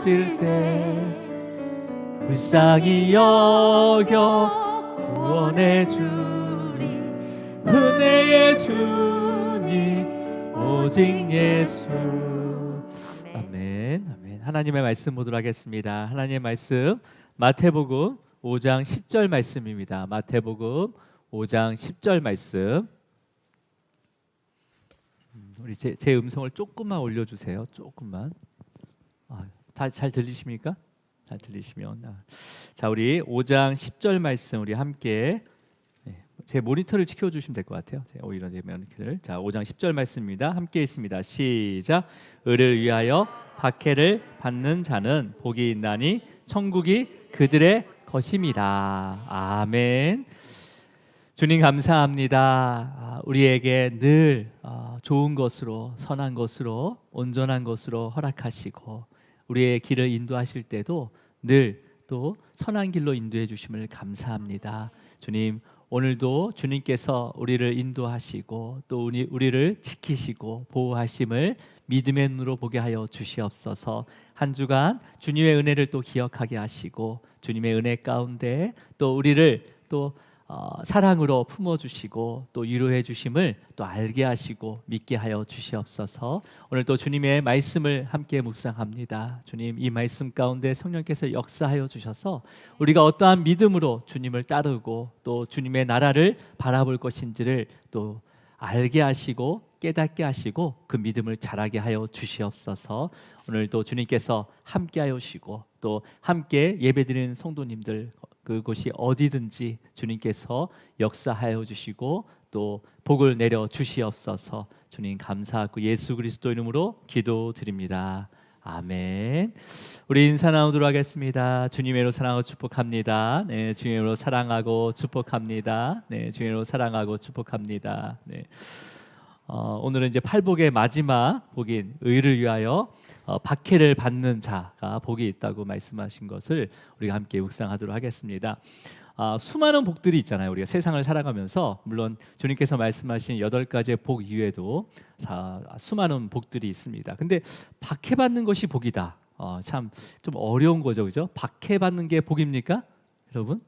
넘어질 때 불쌍히 여겨 구원해 주님, 은혜의 주님 오직 예수. 아멘. 아멘. 하나님의 말씀 보도록 하겠습니다. 하나님의 말씀 마태복음 5장 10절 말씀입니다. 마태복음 5장 10절 말씀. 우리 제 음성을 조금만 올려주세요. 조금만. 잘 들리십니까? 잘 들리시면. 자, 우리 5장 10절 말씀 우리 함께 제 모니터를 지켜주시면 될 것 같아요. 오히려 제 모니터를. 자, 5장 10절 말씀입니다. 함께 있습니다. 시작. 의를 위하여 박해를 받는 자는 복이 있나니 천국이 그들의 것임이라. 아멘. 주님 감사합니다. 우리에게 늘 좋은 것으로, 선한 것으로, 온전한 것으로 허락하시고 우리의 길을 인도하실 때도 늘 또 선한 길로 인도해 주심을 감사합니다. 주님, 오늘도 주님께서 우리를 인도하시고 또 우리를 지키시고 보호하심을 믿음의 눈으로 보게 하여 주시옵소서. 한 주간 주님의 은혜를 또 기억하게 하시고 주님의 은혜 가운데 또 우리를 또 사랑으로 품어주시고 또 위로해 주심을 또 알게 하시고 믿게 하여 주시옵소서. 오늘 또 주님의 말씀을 함께 묵상합니다. 주님, 이 말씀 가운데 성령께서 역사하여 주셔서 우리가 어떠한 믿음으로 주님을 따르고 또 주님의 나라를 바라볼 것인지를 또 알게 하시고 깨닫게 하시고 그 믿음을 자라게 하여 주시옵소서. 오늘도 주님께서 함께 하여 주시고 또 함께 예배드리는 성도님들 그곳이 어디든지 주님께서 역사하여 주시고 또 복을 내려 주시옵소서. 주님 감사하고 예수 그리스도 이름으로 기도드립니다. 아멘. 우리 인사 나누도록 하겠습니다. 주님으로 사랑하고 축복합니다. 네, 주님으로 사랑하고 축복합니다. 네, 주님으로 사랑하고 축복합니다. 네. 오늘은 이제 팔복의 마지막 복인 의를 위하여 박해를 받는 자가 복이 있다고 말씀하신 것을 우리가 함께 묵상하도록 하겠습니다. 수많은 복들이 있잖아요. 우리가 세상을 살아가면서 물론 주님께서 말씀하신 8가지의 복 이외에도 수많은 복들이 있습니다. 근데 박해받는 것이 복이다. 참 좀 어려운 거죠, 그죠? 박해받는 게 복입니까, 여러분?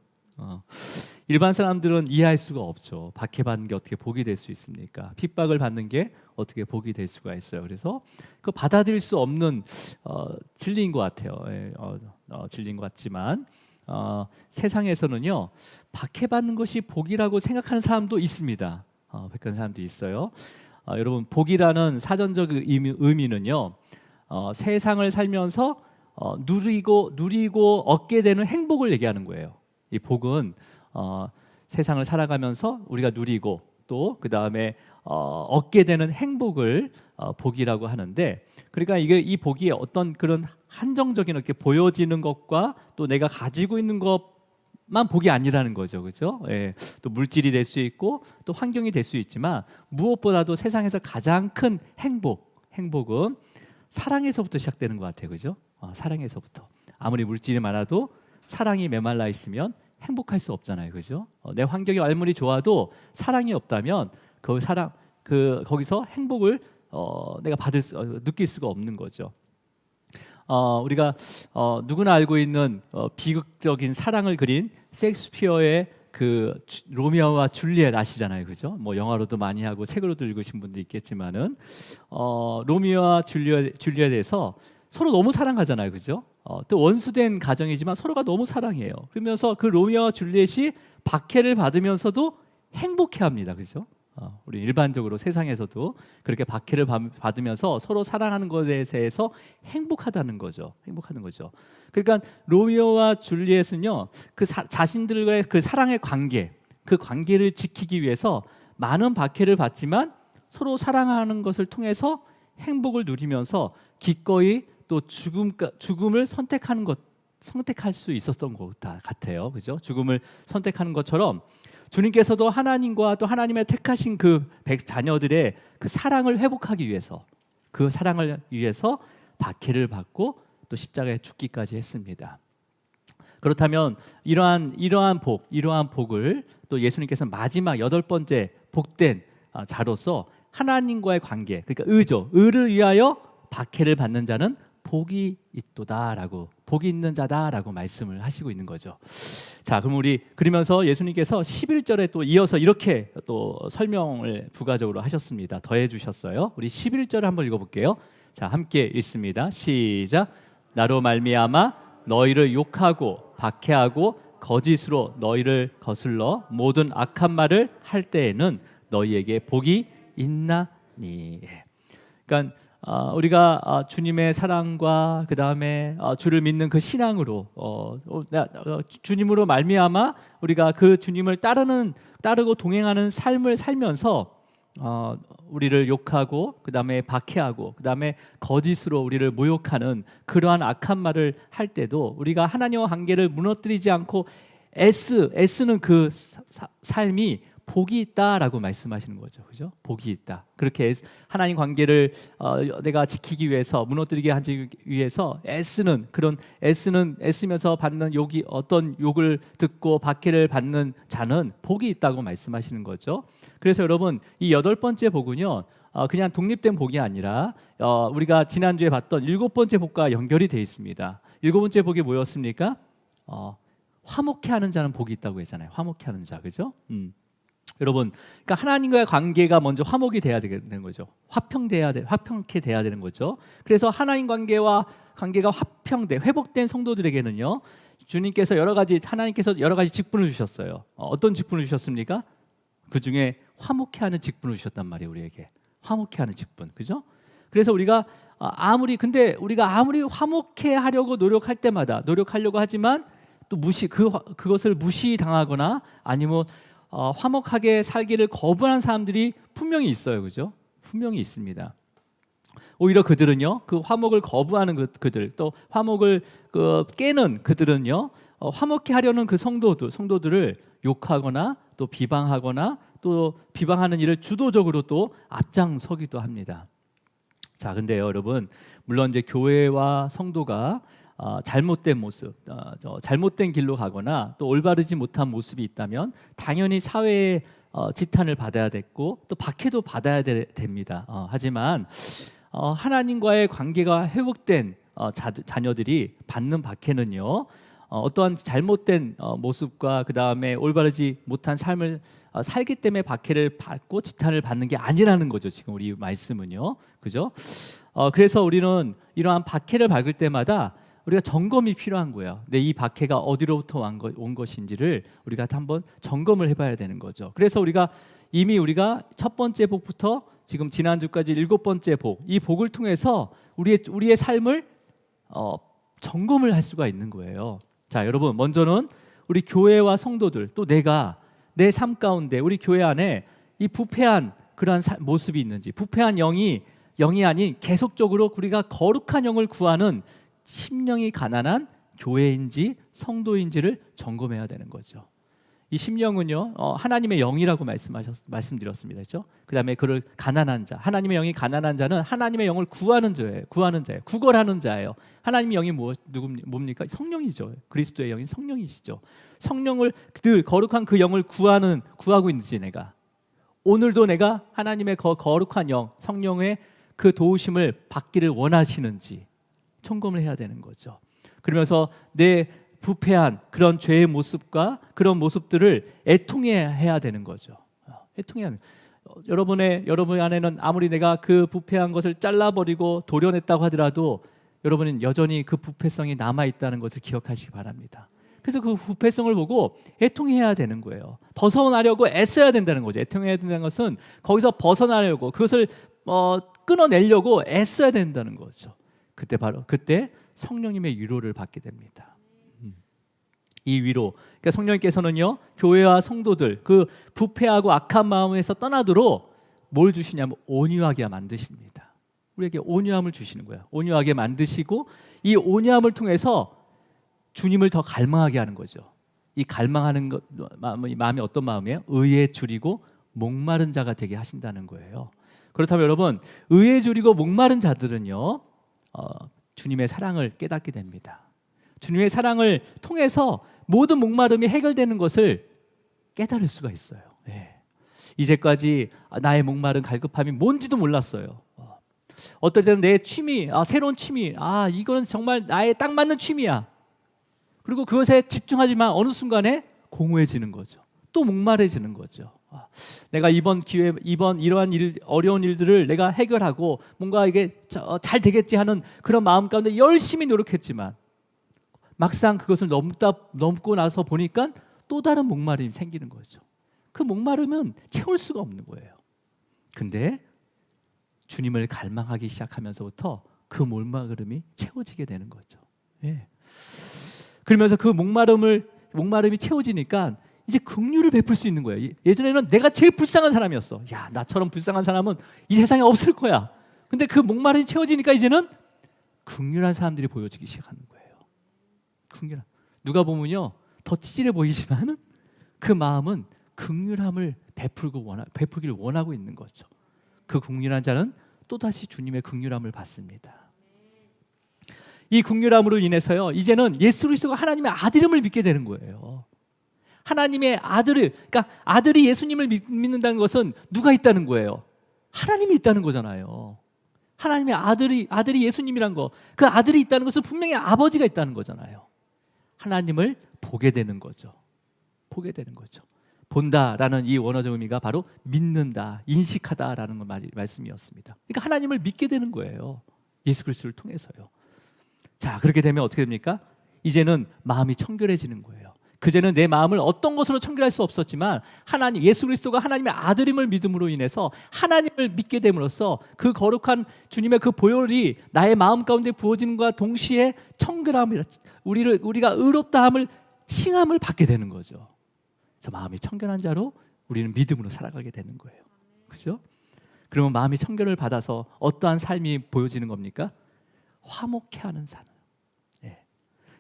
일반 사람들은 이해할 수가 없죠. 박해받는 게 어떻게 복이 될 수 있습니까? 핍박을 받는 게 어떻게 복이 될 수가 있어요. 그래서 그 받아들일 수 없는 진리인 것 같아요. 진리인 것 같지만 세상에서는요 박해받는 것이 복이라고 생각하는 사람도 있습니다. 그런 사람도 있어요. 여러분, 복이라는 사전적 의미는요 세상을 살면서 누리고 얻게 되는 행복을 얘기하는 거예요. 이 복은 세상을 살아가면서 우리가 누리고 또 그 다음에 얻게 되는 행복을 복이라고 하는데, 그러니까 이 복이 어떤 그런 한정적인 이렇게 보여지는 것과 또 내가 가지고 있는 것만 복이 아니라는 거죠, 그렇죠? 예, 또 물질이 될 수 있고 또 환경이 될 수 있지만 무엇보다도 세상에서 가장 큰 행복은 사랑에서부터 시작되는 것 같아요, 그렇죠? 사랑에서부터. 아무리 물질이 많아도 사랑이 메말라 있으면 행복할 수 없잖아요, 그죠? 내 환경이 아무리 좋아도 사랑이 없다면 거기서 행복을 내가 느낄 수가 없는 거죠. 우리가 누구나 알고 있는 비극적인 사랑을 그린 셰익스피어의 그 로미오와 줄리엣 아시잖아요, 그죠? 뭐 영화로도 많이 하고 책으로도 읽으신 분도 있겠지만은 로미오와 줄리엣에서 서로 너무 사랑하잖아요, 그죠? 또 원수된 가정이지만 서로가 너무 사랑해요. 그러면서 그 로미오와 줄리엣이 박해를 받으면서도 행복해합니다, 그죠? 우리 일반적으로 세상에서도 그렇게 박해를 받으면서 서로 사랑하는 것에 대해서 행복하다는 거죠. 행복하는 거죠. 그러니까 로미오와 줄리엣은요, 그 자신들과의 그 사랑의 관계, 그 관계를 지키기 위해서 많은 박해를 받지만 서로 사랑하는 것을 통해서 행복을 누리면서 기꺼이 또 죽음을 선택할 수 있었던 것 같아요, 그죠? 죽음을 선택하는 것처럼 주님께서도 하나님과 또 하나님의 택하신 그 자녀들의 그 사랑을 회복하기 위해서, 그 사랑을 위해서 박해를 받고 또 십자가에 죽기까지 했습니다. 그렇다면 이러한 복을 또 예수님께서 마지막 8번째 복된 자로서 하나님과의 관계, 그러니까 의를 위하여 박해를 받는 자는 복이 있도다라고, 복이 있는 자다라고 말씀을 하시고 있는 거죠. 자, 그럼 우리 그러면서 예수님께서 11절에 또 이어서 이렇게 또 설명을 부가적으로 하셨습니다. 더해 주셨어요. 우리 11절을 한번 읽어볼게요. 자, 함께 읽습니다. 시작. 나로 말미암아 너희를 욕하고 박해하고 거짓으로 너희를 거슬러 모든 악한 말을 할 때에는 너희에게 복이 있나니. 그러니까 우리가 주님의 사랑과 그 다음에 주를 믿는 그 신앙으로 주님으로 말미암아 우리가 그 주님을 따르고 동행하는 삶을 살면서 우리를 욕하고 그 다음에 박해하고 그 다음에 거짓으로 우리를 모욕하는 그러한 악한 말을 할 때도 우리가 하나님과 관계를 무너뜨리지 않고 애쓰는 그 삶이 복이 있다라고 말씀하시는 거죠. 그죠? 복이 있다. 그렇게 하나님 관계를 내가 지키기 위해서, 무너뜨리게 하기 위해서 애쓰면서 받는 욕이, 어떤 욕을 듣고 박해를 받는 자는 복이 있다고 말씀하시는 거죠. 그래서 여러분, 이 8번째 복은요, 그냥 독립된 복이 아니라 우리가 지난주에 봤던 7번째 복과 연결이 되어 있습니다. 7번째 복이 뭐였습니까? 화목해하는 자는 복이 있다고 했잖아요. 화목해하는 자, 그죠? 여러분, 그러니까 하나님과의 관계가 먼저 화목이 돼야 되는 거죠. 화평케 돼야 되는 거죠. 그래서 하나님 관계가 회복된 성도들에게는요, 하나님께서 여러 가지 직분을 주셨어요. 어떤 직분을 주셨습니까? 그 중에 화목해하는 직분을 주셨단 말이에요. 우리에게 화목해하는 직분, 그죠? 그래서 우리가 아무리 화목해하려고 노력하려고 하지만 또 그것을 무시당하거나 아니면 화목하게 살기를 거부하는 사람들이 분명히 있어요, 그죠? 분명히 있습니다. 오히려 그들은요, 그 화목을 거부하는 그들, 또 화목을 깨는 그들은요, 화목해 하려는 그 성도들을 욕하거나 또 비방하거나 또 비방하는 일을 주도적으로 또 앞장서기도 합니다. 자, 근데요, 여러분, 물론 이제 교회와 성도가 잘못된 모습, 잘못된 길로 가거나 또 올바르지 못한 모습이 있다면 당연히 사회의 지탄을 받아야 됐고 또 박해도 받아야 됩니다. 하지만 하나님과의 관계가 회복된 자녀들이 받는 박해는요, 어떠한 잘못된 모습과 그 다음에 올바르지 못한 삶을 살기 때문에 박해를 받고 지탄을 받는 게 아니라는 거죠. 지금 우리 말씀은요, 그죠? 그래서 우리는 이러한 박해를 받을 때마다 우리가 점검이 필요한 거예요. 근데 이 박해가 어디로부터 온 것인지를 우리가 한번 점검을 해봐야 되는 거죠. 그래서 우리가 첫 번째 복부터 지금 지난주까지 7번째 복, 이 복을 통해서 우리의 삶을 점검을 할 수가 있는 거예요. 자, 여러분, 먼저는 우리 교회와 성도들, 또 내가 내 삶 가운데 우리 교회 안에 이 부패한 그러한 모습이 있는지, 부패한 영이 아닌 계속적으로 우리가 거룩한 영을 구하는 심령이 가난한 교회인지 성도인지를 점검해야 되는 거죠. 이 심령은요, 하나님의 영이라고 말씀드렸습니다. 그렇죠? 그다음에 그를 가난한 자, 하나님의 영이 가난한 자는 하나님의 영을 구하는 자예요. 구걸하는 자예요. 하나님의 영이 뭡니까? 성령이죠. 그리스도의 영인 성령이시죠. 성령을 거룩한 그 영을 구하고 있는지, 내가 오늘도 내가 하나님의 거룩한 영, 성령의 그 도우심을 받기를 원하시는지 점검을 해야 되는 거죠. 그러면서 내 부패한 그런 죄의 모습과 그런 모습들을 애통해야 되는 거죠. 여러분 안에는 아무리 내가 그 부패한 것을 잘라버리고 도려냈다고 하더라도 여러분은 여전히 그 부패성이 남아있다는 것을 기억하시기 바랍니다. 그래서 그 부패성을 보고 애통해야 되는 거예요. 벗어나려고 애써야 된다는 거죠. 애통해야 된다는 것은 거기서 벗어나려고, 그것을 끊어내려고 애써야 된다는 거죠. 그때 성령님의 위로를 받게 됩니다. 이 위로, 그러니까 성령님께서는요, 교회와 성도들 그 부패하고 악한 마음에서 떠나도록 뭘 주시냐면 온유하게 만드십니다. 우리에게 온유함을 주시는 거예요. 온유하게 만드시고 이 온유함을 통해서 주님을 더 갈망하게 하는 거죠. 이 갈망하는 마음이 어떤 마음이에요? 의에 줄이고 목마른 자가 되게 하신다는 거예요. 그렇다면 여러분, 의에 줄이고 목마른 자들은요, 주님의 사랑을 깨닫게 됩니다. 주님의 사랑을 통해서 모든 목마름이 해결되는 것을 깨달을 수가 있어요. 이제까지 나의 목마른 갈급함이 뭔지도 몰랐어요. 어떨 때는 내 취미, 새로운 취미, 이거는 정말 나에 딱 맞는 취미야. 그리고 그것에 집중하지만 어느 순간에 공허해지는 거죠. 또 목마르지는 거죠. 내가 이번 이러한 어려운 일들을 내가 해결하고 뭔가 이게 잘 되겠지 하는 그런 마음 가운데 열심히 노력했지만 막상 그것을 넘고 나서 보니까 또 다른 목마름이 생기는 거죠. 그 목마름은 채울 수가 없는 거예요. 근데 주님을 갈망하기 시작하면서부터 그 목마름이 채워지게 되는 거죠. 예. 그러면서 그 목마름이 채워지니까 이제 긍휼을 베풀 수 있는 거예요. 예전에는 내가 제일 불쌍한 사람이었어. 야, 나처럼 불쌍한 사람은 이 세상에 없을 거야. 근데 그 목마름이 채워지니까 이제는 긍휼한 사람들이 보여지기 시작하는 거예요. 긍휼한. 누가 보면요, 더 찌질해 보이지만 그 마음은 긍휼함을 베풀기를 원하고 있는 거죠. 그 긍휼한 자는 또다시 주님의 긍휼함을 받습니다. 이 긍휼함으로 인해서요, 이제는 예수 그리스도가 하나님의 아들임을 믿게 되는 거예요. 하나님의 그러니까 아들이 예수님을 믿는다는 것은 누가 있다는 거예요? 하나님이 있다는 거잖아요. 하나님의 아들이 예수님이란 거, 그 아들이 있다는 것은 분명히 아버지가 있다는 거잖아요. 하나님을 보게 되는 거죠. 보게 되는 거죠. 본다라는 이 원어적 의미가 바로 믿는다, 인식하다라는 말씀이었습니다. 그러니까 하나님을 믿게 되는 거예요. 예수 그리스도를 통해서요. 자, 그렇게 되면 어떻게 됩니까? 이제는 마음이 청결해지는 거예요. 그제는 내 마음을 어떤 것으로 청결할 수 없었지만 예수 그리스도가 하나님의 아들임을 믿음으로 인해서 하나님을 믿게 됨으로써 그 거룩한 주님의 그 보혈이 나의 마음 가운데 부어지는과 동시에 청결함을, 우리가 의롭다함을, 칭함을 받게 되는 거죠. 저 마음이 청결한 자로 우리는 믿음으로 살아가게 되는 거예요. 그죠? 그러면 마음이 청결을 받아서 어떠한 삶이 보여지는 겁니까? 화목해하는 삶.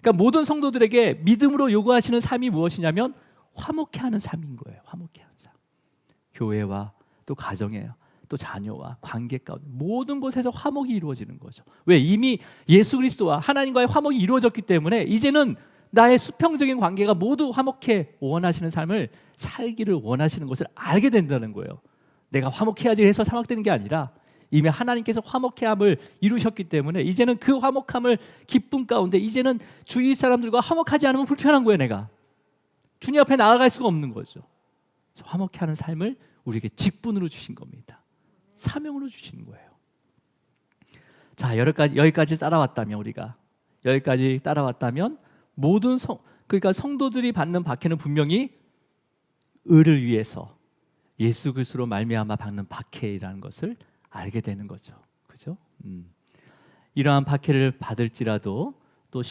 그러니까 모든 성도들에게 믿음으로 요구하시는 삶이 무엇이냐면 화목해하는 삶인 거예요. 화목해하는 삶. 교회와 또 가정에, 또 자녀와 관계 가운데 모든 곳에서 화목이 이루어지는 거죠. 왜? 이미 예수 그리스도와 하나님과의 화목이 이루어졌기 때문에 이제는 나의 수평적인 관계가 모두 화목해 원하시는 삶을 살기를 원하시는 것을 알게 된다는 거예요. 내가 화목해야지 해서 화목되는 게 아니라 이미 하나님께서 화목함을 이루셨기 때문에 이제는 그 화목함을 기쁨 가운데 이제는 주위 사람들과 화목하지 않으면 불편한 거예요. 내가 주님 앞에 나아갈 수가 없는 거죠. 화목해하는 삶을 우리에게 직분으로 주신 겁니다. 사명으로 주신 거예요. 자, 여기까지 따라왔다면 우리가 여기까지 따라왔다면 모든 그러니까 성도들이 받는 박해는 분명히 의를 위해서 예수 그리스도로 말미암아 받는 박해이라는 것을 알게 되는 거죠. 그죠? 이러한 박해를 받을지라도 또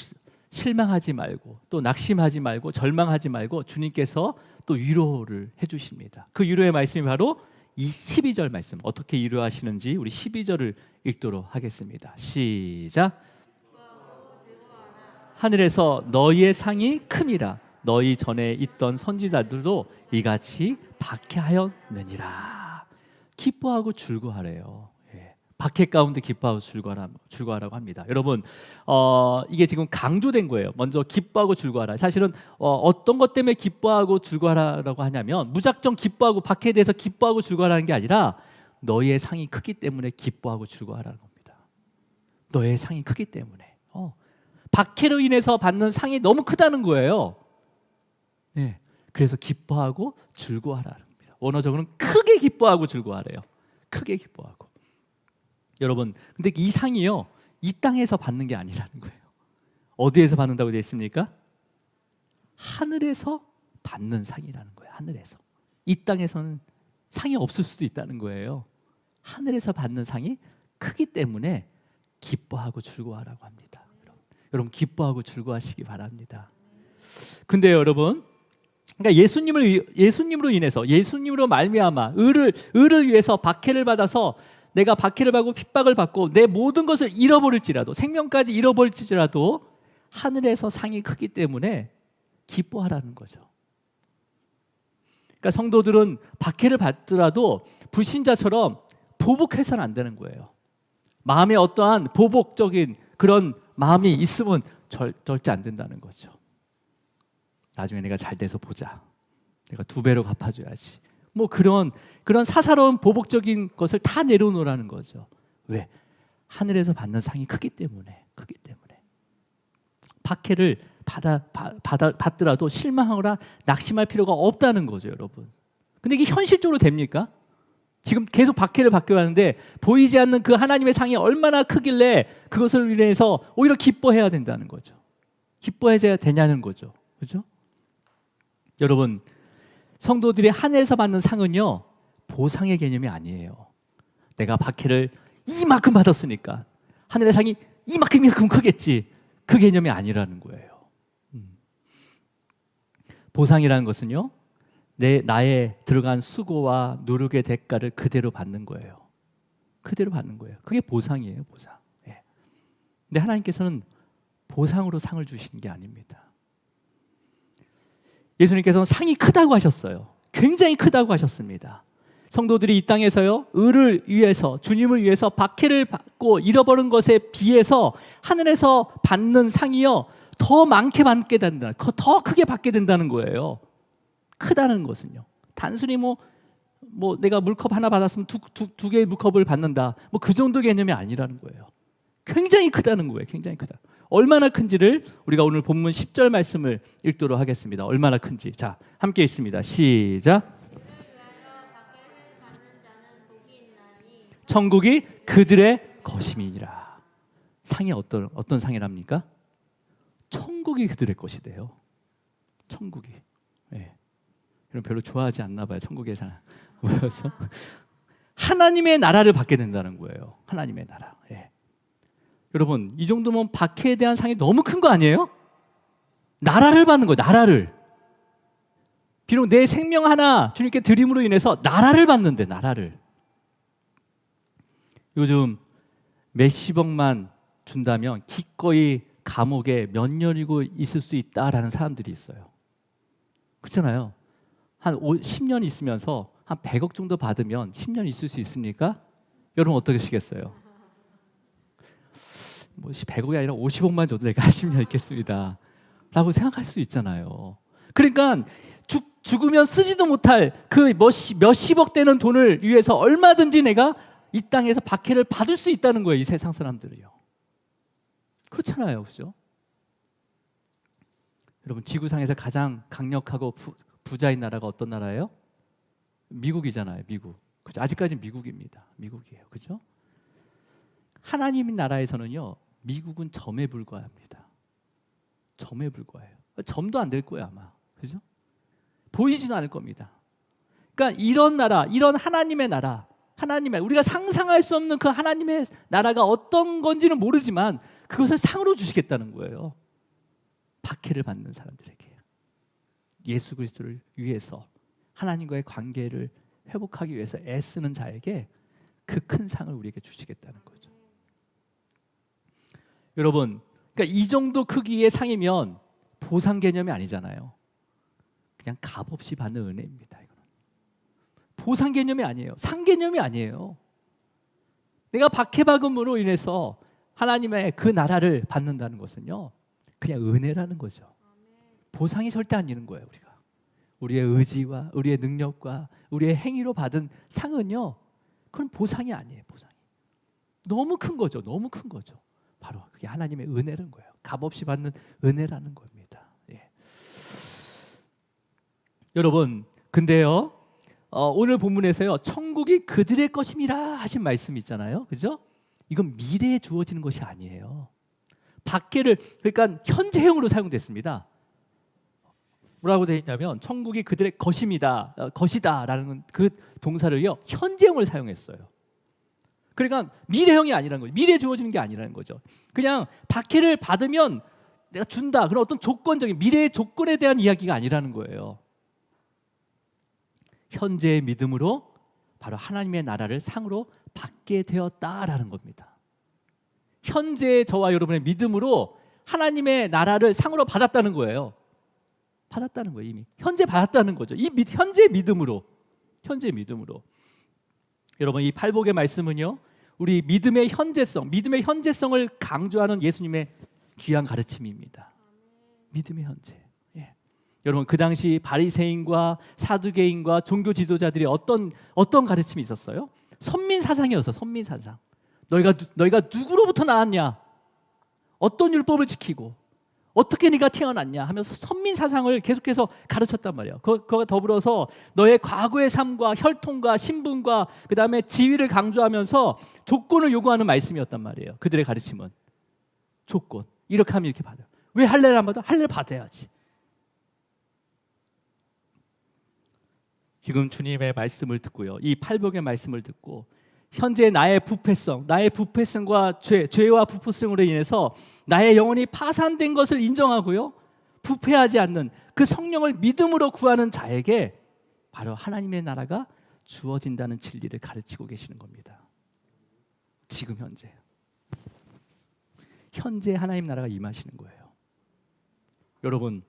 실망하지 말고 또 낙심하지 말고 절망하지 말고 주님께서 또 위로를 해주십니다. 그 위로의 말씀이 바로 이 12절 말씀. 어떻게 위로하시는지 우리 12절을 읽도록 하겠습니다. 시작. 하늘에서 너희의 상이 큼이라 너희 전에 있던 선지자들도 이같이 박해하였느니라. 기뻐하고 즐거워하래요. 예. 박해 가운데 기뻐하고 즐거워하라고 합니다. 여러분, 이게 지금 강조된 거예요. 먼저 기뻐하고 즐거워하라. 사실은 어떤 것 때문에 기뻐하고 즐거워하라고 하냐면 무작정 기뻐하고 박해에 대해서 기뻐하고 즐거워하라는 게 아니라 너희의 상이 크기 때문에 기뻐하고 즐거워하라는 겁니다. 너의 상이 크기 때문에. 박해로 인해서 받는 상이 너무 크다는 거예요. 네. 그래서 기뻐하고 즐거워하라는 겁니다. 원어적으로는 크게 기뻐하고 즐거워하래요. 크게 기뻐하고. 여러분, 근데 이 상이요, 이 땅에서 받는 게 아니라는 거예요. 어디에서 받는다고 되어 있습니까? 하늘에서 받는 상이라는 거예요. 하늘에서. 이 땅에서는 상이 없을 수도 있다는 거예요. 하늘에서 받는 상이 크기 때문에 기뻐하고 즐거워하라고 합니다. 여러분 기뻐하고 즐거워하시기 바랍니다. 근데 여러분, 그러니까 예수님으로 인해서 예수님으로 말미암아 의를 위해서 박해를 받아서 내가 박해를 받고 핍박을 받고 내 모든 것을 잃어버릴지라도 생명까지 잃어버릴지라도 하늘에서 상이 크기 때문에 기뻐하라는 거죠. 그러니까 성도들은 박해를 받더라도 불신자처럼 보복해서는 안 되는 거예요. 마음에 어떠한 보복적인 그런 마음이 있으면 절대 안 된다는 거죠. 나중에 내가 잘 돼서 보자. 내가 2배로 갚아줘야지. 뭐 그런 사사로운 보복적인 것을 다 내려놓으라는 거죠. 왜? 하늘에서 받는 상이 크기 때문에. 박해를 받더라도 실망하거나 낙심할 필요가 없다는 거죠, 여러분. 근데 이게 현실적으로 됩니까? 지금 계속 박해를 받게 하는데 보이지 않는 그 하나님의 상이 얼마나 크길래 그것을 인해서 오히려 기뻐해야 된다는 거죠. 기뻐해야 되냐는 거죠. 그렇죠? 여러분, 성도들이 하늘에서 받는 상은요, 보상의 개념이 아니에요. 내가 박해를 이만큼 받았으니까 하늘의 상이 이만큼 크겠지. 그 개념이 아니라는 거예요. 보상이라는 것은요, 나의 들어간 수고와 노력의 대가를 그대로 받는 거예요. 그대로 받는 거예요. 그게 보상이에요, 보상. 예. 근데 하나님께서는 보상으로 상을 주시는 게 아닙니다. 예수님께서는 상이 크다고 하셨어요. 굉장히 크다고 하셨습니다. 성도들이 이 땅에서요, 의를 위해서, 주님을 위해서 박해를 받고 잃어버린 것에 비해서 하늘에서 받는 상이요, 더 많게 받게 된다, 더 크게 받게 된다는 거예요. 크다는 것은요, 단순히 뭐 내가 물컵 하나 받았으면 두 개의 물컵을 받는다, 뭐 그 정도 개념이 아니라는 거예요. 굉장히 크다는 거예요. 굉장히 크다. 얼마나 큰지를 우리가 오늘 본문 10절 말씀을 읽도록 하겠습니다. 얼마나 큰지. 자, 함께 읽습니다. 시작. 천국이 그들의 것임이니라. 상이 어떤 상이랍니까? 천국이 그들의 것이 돼요. 천국이. 예. 여러분 별로 좋아하지 않나 봐요. 천국의 상. 뭐여서 하나님의 나라를 받게 된다는 거예요. 하나님의 나라. 예. 여러분, 이 정도면 박해에 대한 상이 너무 큰 거 아니에요? 나라를 받는 거예요. 나라를. 비록 내 생명 하나 주님께 드림으로 인해서 나라를 받는데, 나라를. 요즘 몇십억만 준다면 기꺼이 감옥에 몇 년이고 있을 수 있다라는 사람들이 있어요. 그렇잖아요. 한 10년 있으면서 한 100억 정도 받으면 10년 있을 수 있습니까? 여러분 어떻게 하시겠어요? 뭐 100억이 아니라 50억만 줘도 내가 10년 있겠습니다 라고 생각할 수 있잖아요. 그러니까 죽으면 쓰지도 못할 그 몇십억 되는 돈을 위해서 얼마든지 내가 이 땅에서 박해를 받을 수 있다는 거예요. 이 세상 사람들이요. 그렇잖아요. 그렇죠? 여러분, 지구상에서 가장 강력하고 부자인 나라가 어떤 나라예요? 미국이잖아요. 미국. 그렇죠? 아직까지는 미국입니다. 미국이에요. 그렇죠? 하나님 나라에서는요, 미국은 점에 불과합니다. 점에 불과해요. 점도 안 될 거예요, 아마. 그죠? 보이지도 않을 겁니다. 그러니까 이런 나라, 이런 하나님의 나라, 우리가 상상할 수 없는 그 하나님의 나라가 어떤 건지는 모르지만 그것을 상으로 주시겠다는 거예요. 박해를 받는 사람들에게, 예수 그리스도를 위해서 하나님과의 관계를 회복하기 위해서 애쓰는 자에게 그 큰 상을 우리에게 주시겠다는 거죠. 여러분, 그러니까 이 정도 크기의 상이면 보상 개념이 아니잖아요. 그냥 값없이 받는 은혜입니다. 이거는 보상 개념이 아니에요. 상 개념이 아니에요. 내가 박해받음으로 인해서 하나님의 그 나라를 받는다는 것은요, 그냥 은혜라는 거죠. 보상이 절대 아니는 거예요. 우리의 의지와 우리의 능력과 우리의 행위로 받은 상은요, 그건 보상이 아니에요. 보상이 너무 큰 거죠. 너무 큰 거죠. 바로 그게 하나님의 은혜라는 거예요. 값없이 받는 은혜라는 겁니다. 예. 여러분, 근데요, 오늘 본문에서요, 천국이 그들의 것임이라 하신 말씀이 있잖아요. 그죠? 이건 미래에 주어지는 것이 아니에요. 박해를, 그러니까 현재형으로 사용됐습니다. 뭐라고 되어 있냐면 천국이 그들의 것이다라는 그 동사를요, 현재형을 사용했어요. 그러니까 미래형이 아니라는 거죠. 미래에 주어지는 게 아니라는 거죠. 그냥 박해를 받으면 내가 준다, 그런 어떤 조건적인 미래의 조건에 대한 이야기가 아니라는 거예요. 현재의 믿음으로 바로 하나님의 나라를 상으로 받게 되었다라는 겁니다. 현재의 저와 여러분의 믿음으로 하나님의 나라를 상으로 받았다는 거예요. 받았다는 거예요. 이미 현재 받았다는 거죠. 현재 믿음으로. 여러분, 이 팔복의 말씀은요, 우리 믿음의 현재성을 강조하는 예수님의 귀한 가르침입니다. 믿음의 현재. 예. 여러분, 그 당시 바리새인과 사두개인과 종교 지도자들이 어떤 가르침이 있었어요? 선민 사상이었어요. 선민 사상. 너희가 누구로부터 나왔냐? 어떤 율법을 지키고 어떻게 네가 태어났냐 하면서 선민 사상을 계속해서 가르쳤단 말이에요. 그거가 더불어서 너의 과거의 삶과 혈통과 신분과 그 다음에 지위를 강조하면서 조건을 요구하는 말씀이었단 말이에요. 그들의 가르침은 조건. 이렇게 하면 이렇게 받아요. 왜 할례를 안 받아? 할례를 받아야지. 지금 주님의 말씀을 듣고요, 이 팔복의 말씀을 듣고 현재 나의 부패성과 죄와 부패성으로 인해서 나의 영혼이 파산된 것을 인정하고요, 부패하지 않는 그 성령을 믿음으로 구하는 자에게 바로 하나님의 나라가 주어진다는 진리를 가르치고 계시는 겁니다. 지금 현재 하나님 나라가 임하시는 거예요. 여러분,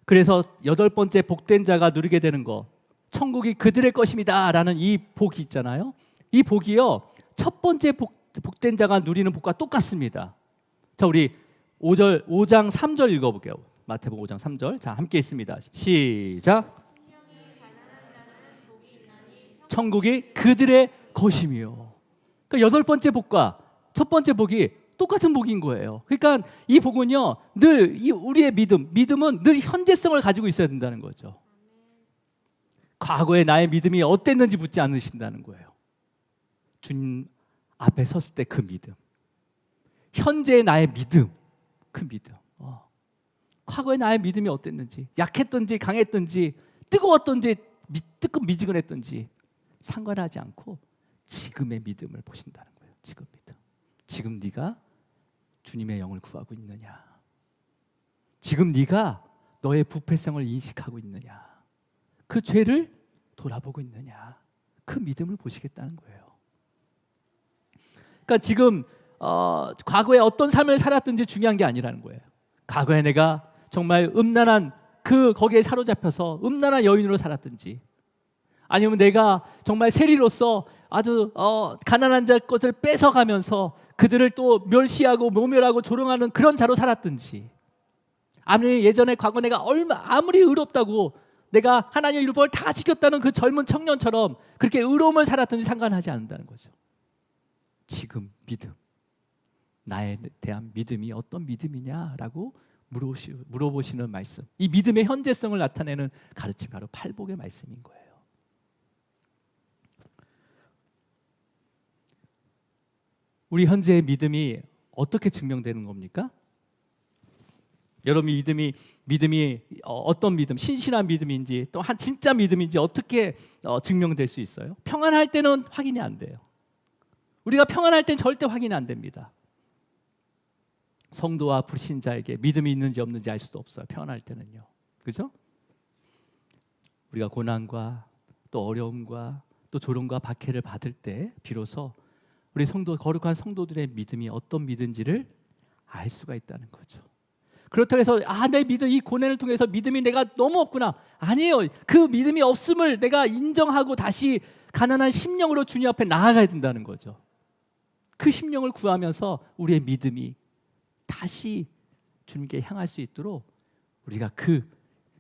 그래서 8번째 복된 자가 누리게 되는 것, 천국이 그들의 것입니다 라는 이 복이 있잖아요. 이 복이요, 첫 번째 복된 자가 누리는 복과 똑같습니다. 자, 우리 5장 3절 읽어볼게요. 마태복음 5장 3절. 자, 함께 있습니다. 시작. 천국이 그들의 것이며. 그러니까 8번째 복과 첫 번째 복이 똑같은 복인 거예요. 그러니까 이 복은요, 늘 우리의 믿음은 늘 현재성을 가지고 있어야 된다는 거죠. 과거에 나의 믿음이 어땠는지 묻지 않으신다는 거예요. 주님 앞에 섰을 때 그 믿음, 현재의 나의 믿음, 그 믿음. 과거에 나의 믿음이 어땠는지, 약했던지 강했던지 뜨거웠던지 미지근했던지 상관하지 않고 지금의 믿음을 보신다는 거예요. 지금 믿음. 지금 네가 주님의 영을 구하고 있느냐, 지금 네가 너의 부패성을 인식하고 있느냐, 그 죄를 돌아보고 있느냐, 그 믿음을 보시겠다는 거예요. 그러니까 지금 과거에 어떤 삶을 살았든지 중요한 게 아니라는 거예요. 과거에 내가 정말 음란한 거기에 사로잡혀서 음란한 여인으로 살았든지, 아니면 내가 정말 세리로서 아주 가난한 자 것을 뺏어가면서 그들을 또 멸시하고 모멸하고 조롱하는 그런 자로 살았든지, 아무리 예전에 과거 내가 아무리 의롭다고 내가 하나님의 율법을 다 지켰다는 그 젊은 청년처럼 그렇게 의로움을 살았든지 상관하지 않는다는 거죠. 지금 믿음, 나에 대한 믿음이 어떤 믿음이냐라고 물어보시는 말씀, 이 믿음의 현재성을 나타내는 가르침, 바로 팔복의 말씀인 거예요. 우리 현재의 믿음이 어떻게 증명되는 겁니까? 여러분 믿음이 어떤 믿음, 신실한 믿음인지 또 진짜 믿음인지 어떻게 증명될 수 있어요? 평안할 때는 확인이 안 돼요. 우리가 평안할 땐 절대 확인이 안 됩니다. 성도와 불신자에게 믿음이 있는지 없는지 알 수도 없어요. 평안할 때는요. 그죠? 우리가 고난과 또 어려움과 또 조롱과 박해를 받을 때 비로소 우리 거룩한 성도들의 믿음이 어떤 믿음인지를 알 수가 있다는 거죠. 그렇다고 해서 내 믿음, 이 고난을 통해서 믿음이 내가 너무 없구나. 아니에요. 그 믿음이 없음을 내가 인정하고 다시 가난한 심령으로 주님 앞에 나아가야 된다는 거죠. 그 심령을 구하면서 우리의 믿음이 다시 주님께 향할 수 있도록 우리가 그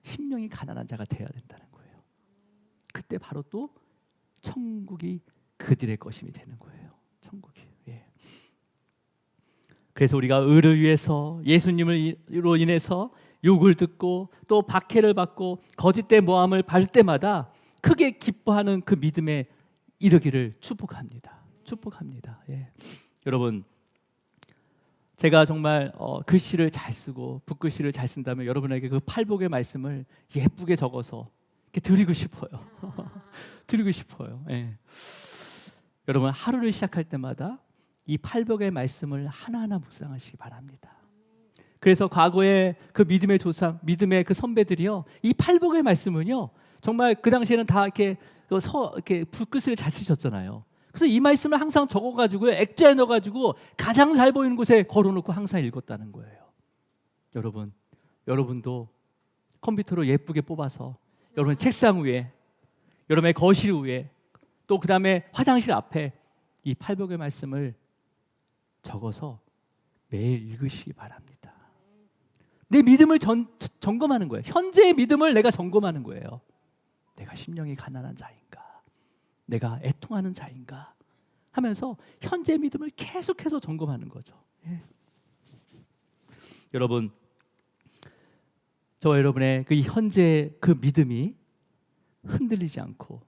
심령이 가난한 자가 되어야 된다는 거예요. 그때 바로 또 천국이 그들의 것임이 되는 거예요. 천국이. 예. 그래서 우리가 의를 위해서 예수님으로 인해서 욕을 듣고 또 박해를 받고 거짓된 모함을 받을 때마다 크게 기뻐하는 그 믿음에 이르기를 축복합니다. 예. 여러분, 제가 정말 글씨를 잘 쓰고 붓글씨를 잘 쓴다면 여러분에게 그 팔복의 말씀을 예쁘게 적어서 이렇게 드리고 싶어요. 드리고 싶어요. 예. 여러분, 하루를 시작할 때마다 이 팔복의 말씀을 하나하나 묵상하시기 바랍니다. 그래서 과거의 그 믿음의 조상, 믿음의 그 선배들이요, 이 팔복의 말씀은요, 정말 그 당시에는 다 이렇게 붓글씨를 잘 쓰셨잖아요. 그래서 이 말씀을 항상 적어가지고 액자에 넣어가지고 가장 잘 보이는 곳에 걸어놓고 항상 읽었다는 거예요. 여러분도 컴퓨터로 예쁘게 뽑아서 여러분의 책상 위에, 여러분의 거실 위에, 또 그 다음에 화장실 앞에 이 팔복의 말씀을 적어서 매일 읽으시기 바랍니다. 내 믿음을 점검하는 거예요. 현재의 믿음을 내가 점검하는 거예요. 내가 심령이 가난한 자인가? 내가 애통하는 자인가? 하면서 현재 믿음을 계속해서 점검하는 거죠. 예. 여러분, 저와 여러분의 그 현재 그 믿음이 흔들리지 않고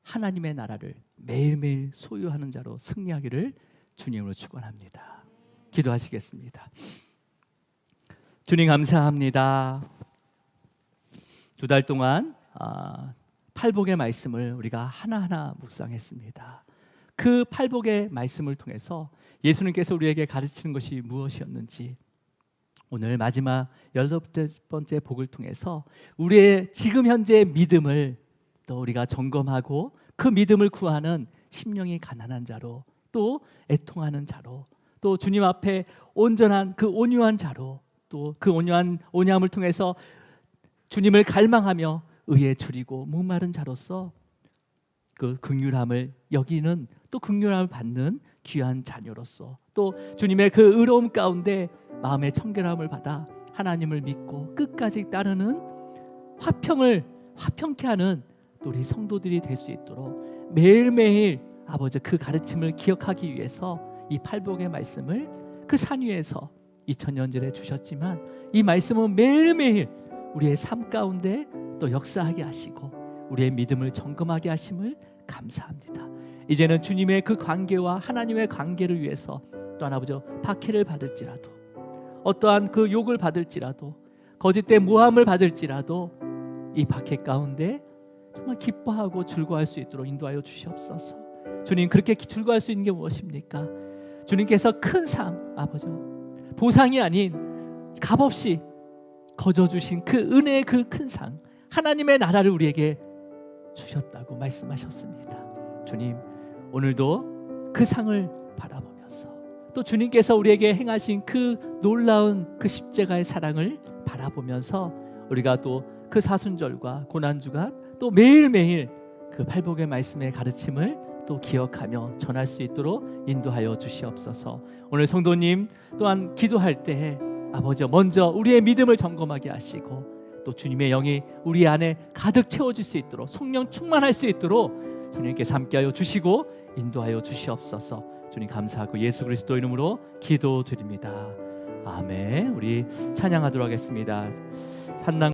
하나님의 나라를 매일매일 소유하는 자로 승리하기를 주님으로 축원합니다. 기도하시겠습니다. 주님 감사합니다. 2달 동안 팔복의 말씀을 우리가 하나하나 묵상했습니다. 그 팔복의 말씀을 통해서 예수님께서 우리에게 가르치는 것이 무엇이었는지, 오늘 마지막 8번째 복을 통해서 우리의 지금 현재의 믿음을 또 우리가 점검하고 그 믿음을 구하는 심령이 가난한 자로, 또 애통하는 자로, 또 주님 앞에 온전한 그 온유한 자로, 또 그 온유함을 통해서 주님을 갈망하며 의에 줄이고 목마른 자로서 그 긍휼함을 여기는, 또 긍휼함을 받는 귀한 자녀로서, 또 주님의 그 의로움 가운데 마음의 청결함을 받아 하나님을 믿고 끝까지 따르는 화평케 하는 또 우리 성도들이 될 수 있도록 매일매일 아버지 그 가르침을 기억하기 위해서 이 팔복의 말씀을 그 산 위에서 2000년 전에 주셨지만, 이 말씀은 매일매일 우리의 삶 가운데 또 역사하게 하시고 우리의 믿음을 점검하게 하심을 감사합니다. 이제는 주님의 그 관계와 하나님의 관계를 위해서 또한 아버지 박해를 받을지라도, 어떠한 그 욕을 받을지라도, 거짓된 모함을 받을지라도 이 박해 가운데 정말 기뻐하고 즐거워할 수 있도록 인도하여 주시옵소서. 주님, 그렇게 즐거워할 수 있는 게 무엇입니까? 주님께서 큰 상, 아버지 보상이 아닌 값없이 거저주신 그 은혜의 그 큰 상, 하나님의 나라를 우리에게 주셨다고 말씀하셨습니다. 주님, 오늘도 그 상을 바라보면서 또 주님께서 우리에게 행하신 그 놀라운 그 십자가의 사랑을 바라보면서 우리가 또 그 사순절과 고난주간 또 매일매일 그 팔복의 말씀의 가르침을 또 기억하며 전할 수 있도록 인도하여 주시옵소서. 오늘 성도님 또한 기도할 때 아버지 먼저 우리의 믿음을 점검하게 하시고, 또 주님의 영이 우리 안에 가득 채워질 수 있도록, 성령 충만할 수 있도록 주님께서 함께하여 주시고 인도하여 주시옵소서. 주님 감사하고 예수 그리스도 이름으로 기도드립니다. 아멘. 우리 찬양하도록 하겠습니다. 한난